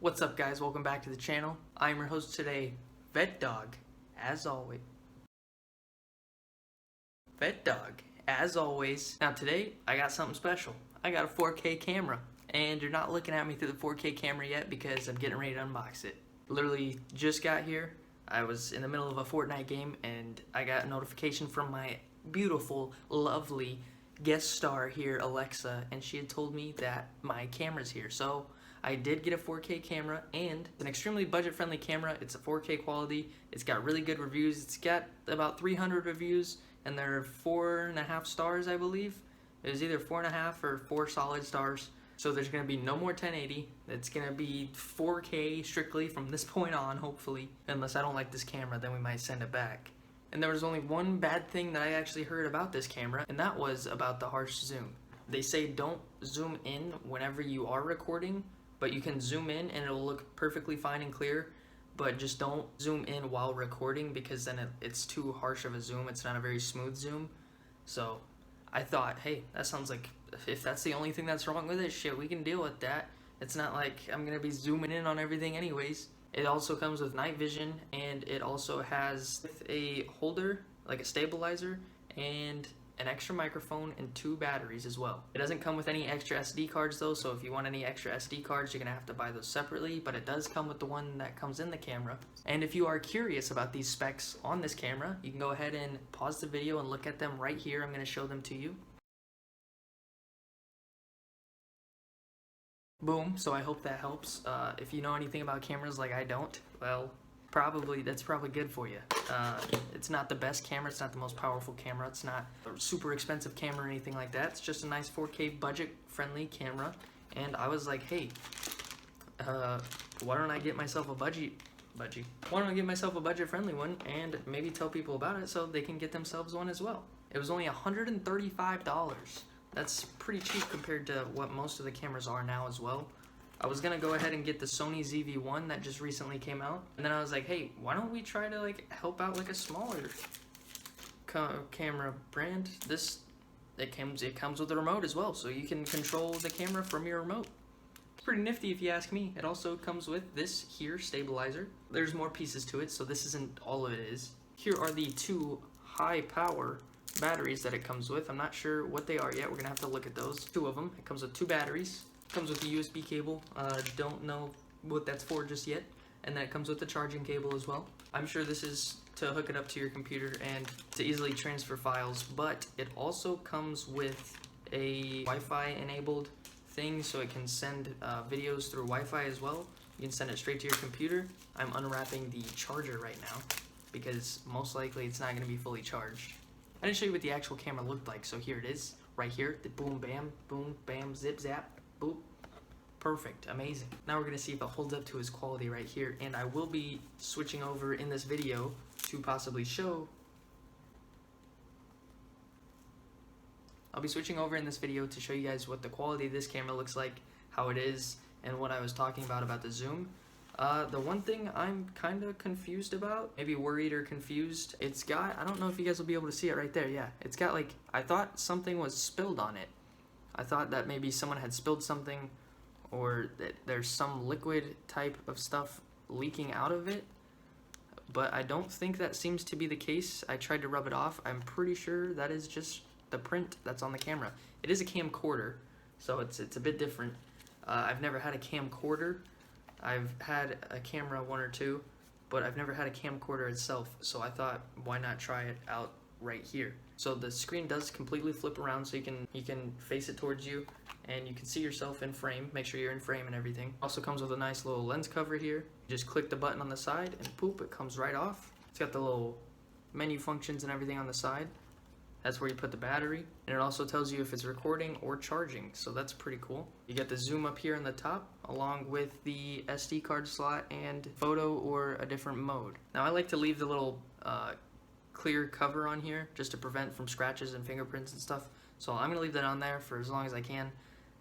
What's up, guys? Welcome back to the channel. I'm your host today, Vett-Dog, as always. Now today, I got something special. I got a 4K camera, and you're not looking at me through the 4K camera yet because I'm getting ready to unbox it. Literally just got here. I was in the middle of a Fortnite game, and I got a notification from my beautiful, lovely guest star here, Alexa, and she had told me that my camera's here. So I did get a 4K camera, and an extremely budget-friendly camera. It's a 4K quality. It's got really good reviews. It's got about 300 reviews, and they're 4.5 stars, I believe. It was either 4.5 or 4 solid stars. So there's gonna be no more 1080. It's gonna be 4K strictly from this point on, hopefully. Unless I don't like this camera, then we might send it back. And there was only one bad thing that I actually heard about this camera, and that was about the harsh zoom. They say don't zoom in whenever you are recording, but you can zoom in and it'll look perfectly fine and clear, but just don't zoom in while recording because then it's too harsh of a zoom. It's not a very smooth zoom. So I thought, hey, that sounds like, if that's the only thing that's wrong with it, shit, we can deal with that. It's not like I'm gonna be zooming in on everything anyways. It also comes with night vision, and it also has a holder, like a stabilizer, and an extra microphone and 2 batteries as well. It doesn't come with any extra SD cards though, so if you want any extra SD cards, you're gonna have to buy those separately, but it does come with the one that comes in the camera. And if you are curious about these specs on this camera, you can go ahead and pause the video and look at them right here. I'm gonna show them to you. Boom, so I hope that helps. If you know anything about cameras like I don't, well, that's probably good for you. It's not the best camera, it's not the most powerful camera, it's not a super expensive camera or anything like that. It's just a nice 4K budget-friendly camera, and I was like, hey, why don't I get myself a budget-friendly one and maybe tell people about it so they can get themselves one as well. It was only $135. That's pretty cheap compared to what most of the cameras are now as well. I was gonna go ahead and get the Sony ZV-1 that just recently came out, and then I was like, hey, why don't we try to help out a smaller camera brand? It comes with a remote as well, so you can control the camera from your remote. It's pretty nifty if you ask me. It also comes with this here stabilizer. There's more pieces to it, so this isn't all of it is. Here are the 2 high power batteries that it comes with. I'm not sure what they are yet. We're gonna have to look at those. 2 of them. It comes with 2 batteries. Comes with a USB cable. Don't know what that's for just yet. And then it comes with the charging cable as well. I'm sure this is to hook it up to your computer and to easily transfer files, but it also comes with a Wi-Fi enabled thing, so it can send videos through Wi-Fi as well. You can send it straight to your computer. I'm unwrapping the charger right now because most likely it's not going to be fully charged. I didn't show you what the actual camera looked like, so here it is, right here. The boom, bam, zip, zap, boop. Perfect, amazing. Now we're gonna see if it holds up to its quality right here, and I will be switching over in this video to possibly show. I'll be switching over in this video to show you guys what the quality of this camera looks like, how it is, and what I was talking about the zoom. The one thing I'm kind of confused about, maybe worried or confused, it's got, I don't know if you guys will be able to see it right there, yeah. It's got I thought something was spilled on it. I thought that maybe someone had spilled something, or that there's some liquid type of stuff leaking out of it, but I don't think that seems to be the case. I tried to rub it off. I'm pretty sure that is just the print that's on the camera. It is a camcorder, so it's a bit different. I've never had a camcorder. I've had a camera 1 or 2, but I've never had a camcorder itself, so I thought, why not try it out right here? So the screen does completely flip around, so you can face it towards you, and you can see yourself in frame. Make sure you're in frame and everything. Also comes with a nice little lens cover here. You just click the button on the side, and poop, it comes right off. It's got the little menu functions and everything on the side. That's where you put the battery, and it also tells you if it's recording or charging, so that's pretty cool. You get the zoom up here in the top, along with the SD card slot and photo or a different mode. Now I like to leave the little clear cover on here just to prevent from scratches and fingerprints and stuff, so I'm gonna leave that on there for as long as I can,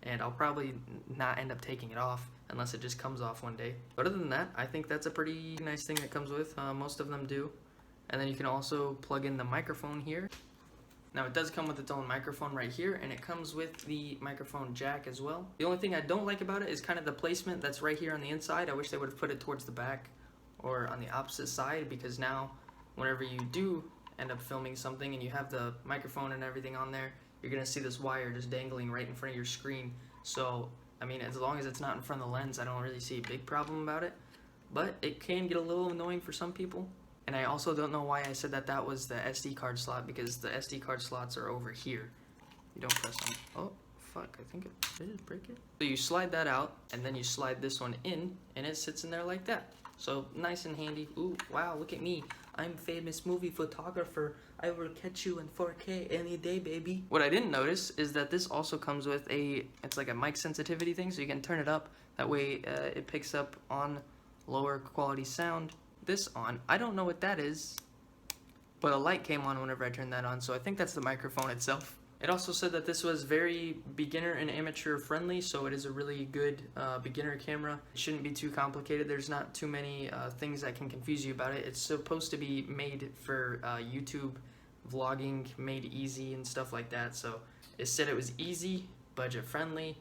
and I'll probably not end up taking it off unless it just comes off one day. But other than that, I think that's a pretty nice thing that comes with. Most of them do. And then you can also plug in the microphone here. Now it does come with its own microphone right here, and it comes with the microphone jack as well. The only thing I don't like about it is kind of the placement that's right here on the inside. I wish they would have put it towards the back or on the opposite side, because now whenever you do end up filming something and you have the microphone and everything on there, you're gonna see this wire just dangling right in front of your screen. So I mean, as long as it's not in front of the lens, I don't really see a big problem about it, but it can get a little annoying for some people. And I also don't know why I said that that was the SD card slot, because the SD card slots are over here. You don't press them. Oh, fuck, I think did it break it? So you slide that out, and then you slide this one in, and it sits in there like that. So nice and handy. Ooh, wow, look at me. I'm a famous movie photographer. I will catch you in 4K any day, baby. What I didn't notice is that this also comes with it's like a mic sensitivity thing, so you can turn it up. That way it picks up on lower quality sound. This on, I don't know what that is, but a light came on whenever I turned that on, so I think that's the microphone itself. It also said that this was very beginner and amateur friendly, so it is a really good beginner camera. It shouldn't be too complicated. There's not too many things that can confuse you about it. It's supposed to be made for YouTube vlogging, made easy and stuff like that. So it said it was easy, budget friendly,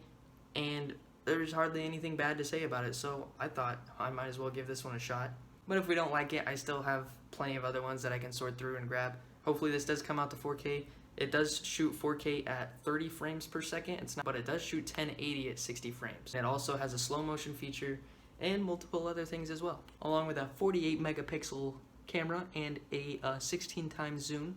and there's hardly anything bad to say about it. So I thought I might as well give this one a shot. But if we don't like it, I still have plenty of other ones that I can sort through and grab. Hopefully this does come out to 4K. It does shoot 4K at 30 frames per second. It's not, but it does shoot 1080 at 60 frames. It also has a slow motion feature and multiple other things as well, along with a 48 megapixel camera and a 16 times zoom.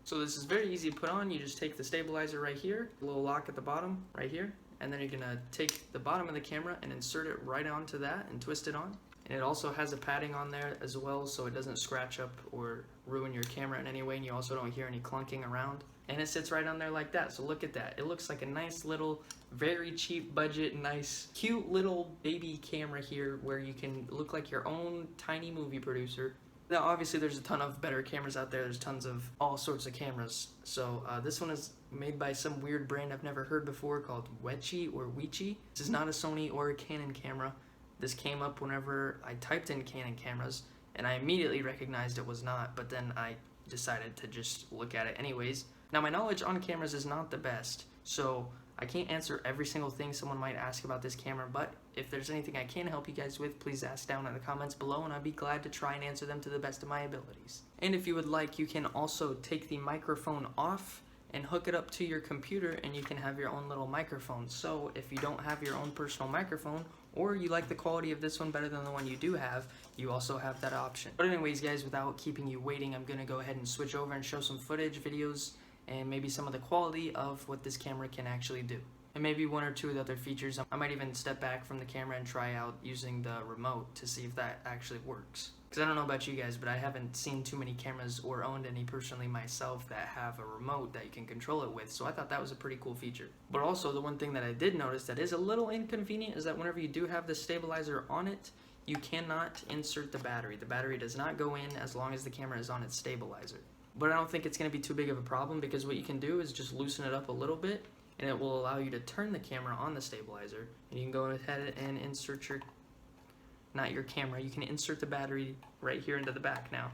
So this is very easy to put on. You just take the stabilizer right here, a little lock at the bottom right here, and then you're gonna take the bottom of the camera and insert it right onto that and twist it on. And it also has a padding on there as well, so it doesn't scratch up or ruin your camera in any way, and you also don't hear any clunking around. And it sits right on there like that, so look at that. It looks like a nice little, very cheap budget, nice, cute little baby camera here where you can look like your own tiny movie producer. Now obviously there's a ton of better cameras out there. There's tons of all sorts of cameras. So this one is made by some weird brand I've never heard before called Wechi or Wechi. This is not a Sony or a Canon camera. This came up whenever I typed in Canon cameras, and I immediately recognized it was not, but then I decided to just look at it anyways. Now my knowledge on cameras is not the best, so I can't answer every single thing someone might ask about this camera, but if there's anything I can help you guys with, please ask down in the comments below, and I'd be glad to try and answer them to the best of my abilities. And if you would like, you can also take the microphone off and hook it up to your computer, and you can have your own little microphone. So if you don't have your own personal microphone, or you like the quality of this one better than the one you do have, you also have that option. But anyways guys, without keeping you waiting, I'm gonna go ahead and switch over and show some footage, videos, and maybe some of the quality of what this camera can actually do. And maybe one or two of the other features. I might even step back from the camera and try out using the remote to see if that actually works. Because I don't know about you guys, but I haven't seen too many cameras or owned any personally myself that have a remote that you can control it with, so I thought that was a pretty cool feature. But also the one thing that I did notice that is a little inconvenient is that whenever you do have the stabilizer on it, you cannot insert the battery. The battery does not go in as long as the camera is on its stabilizer. But I don't think it's going to be too big of a problem, because what you can do is just loosen it up a little bit, and it will allow you to turn the camera on the stabilizer, and you can go ahead and insert your, not your camera, you can insert the battery right here into the back now.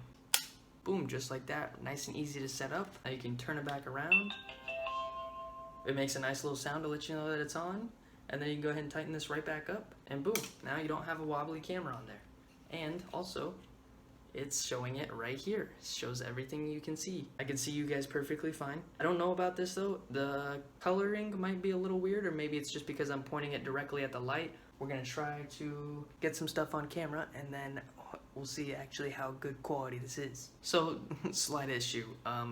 Boom, just like that, nice and easy to set up. Now you can turn it back around. It makes a nice little sound to let you know that it's on, and then you can go ahead and tighten this right back up, and boom, now you don't have a wobbly camera on there. And also, it's showing it right here. It shows everything you can see. I can see you guys perfectly fine. I don't know about this though. The coloring might be a little weird, or maybe it's just because I'm pointing it directly at the light. We're gonna try to get some stuff on camera, and then we'll see actually how good quality this is. So, slight issue.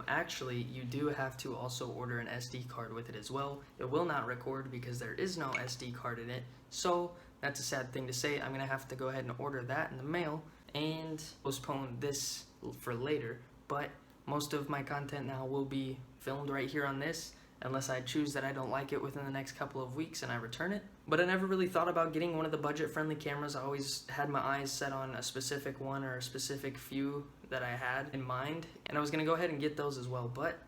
Actually, you do have to also order an SD card with it as well. It will not record because there is no SD card in it. So, that's a sad thing to say. I'm gonna have to go ahead and order that in the mail and postpone this for later, but most of my content now will be filmed right here on this, unless I choose that I don't like it within the next couple of weeks and I return it. But I never really thought about getting one of the budget-friendly cameras. I always had my eyes set on a specific one or a specific few that I had in mind, and I was gonna go ahead and get those as well, but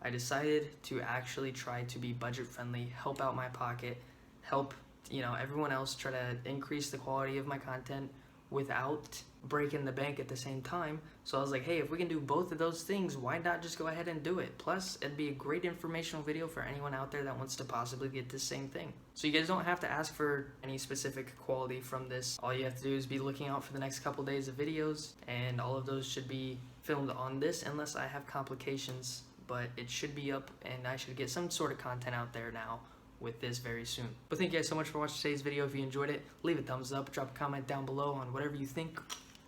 I decided to actually try to be budget-friendly, help out my pocket, help everyone else, try to increase the quality of my content without breaking the bank at the same time. So I was like, hey, if we can do both of those things, why not just go ahead and do it? Plus, it'd be a great informational video for anyone out there that wants to possibly get the same thing. So you guys don't have to ask for any specific quality from this. All you have to do is be looking out for the next couple days of videos, and all of those should be filmed on this unless I have complications, but it should be up and I should get some sort of content out there now with this very soon. But thank you guys so much for watching today's video. If you enjoyed it, leave a thumbs up, drop a comment down below on whatever you think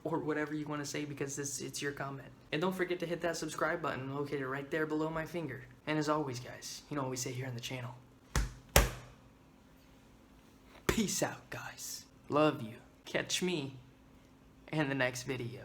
or whatever you want to say, because it's your comment. And don't forget to hit that subscribe button located right there below my finger. And as always, guys, you know what we say here on the channel. Peace out, guys. Love you. Catch me in the next video.